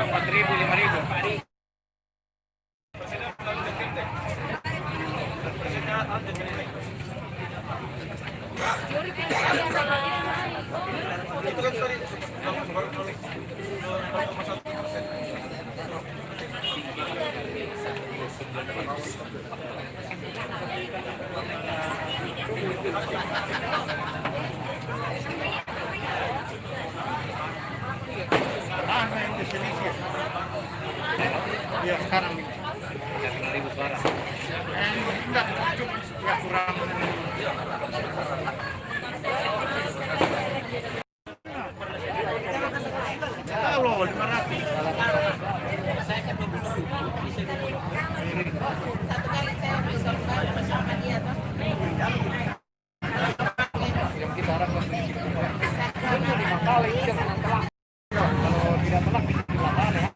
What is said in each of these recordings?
4.000, 5.000. Ya sekarang ini. 5.000 suara. Enggak, cukup ya kurang. Kalau 500. Satu kali saya bersama dia tuh. Yang kita harapkan 5 kali jangan telak. Kalau tidak telak bisa dilakukan ya.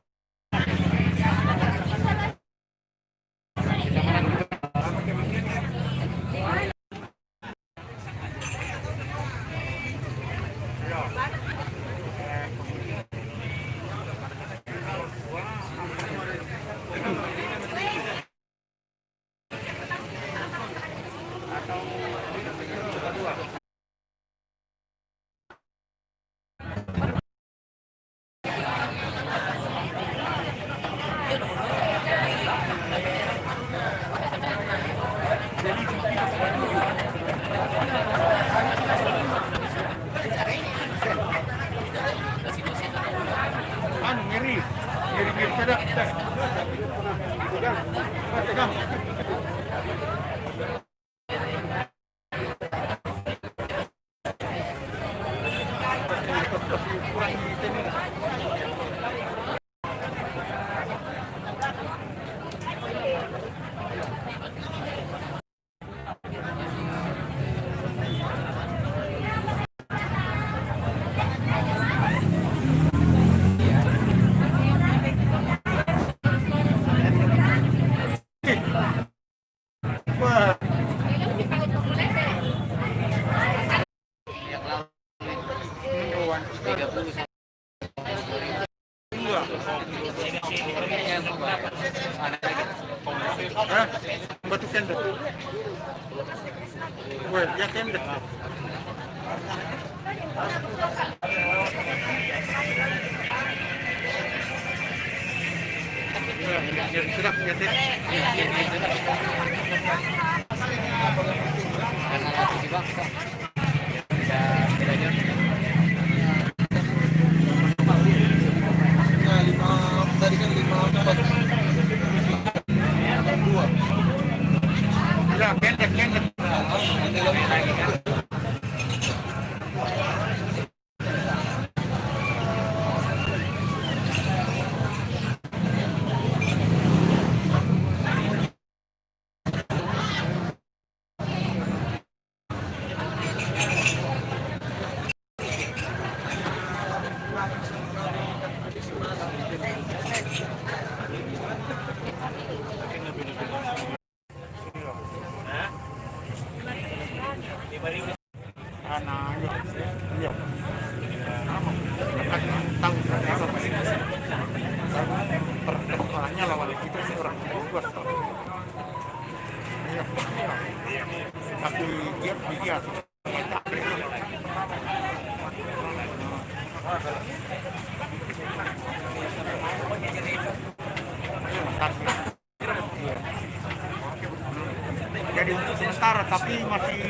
Ngiri sedap. Pegang. Kurang ini. Batu tenda. Wah, ya tenda. Ya, sedap ya teh. Karena lagi di bang kita bisa bedanya. Tadi kan 5 2. Ya, pendek. Perkembangannya lawan kita sih orang Bogor. Iya. Tapi dia jadi untuk sementara tapi masih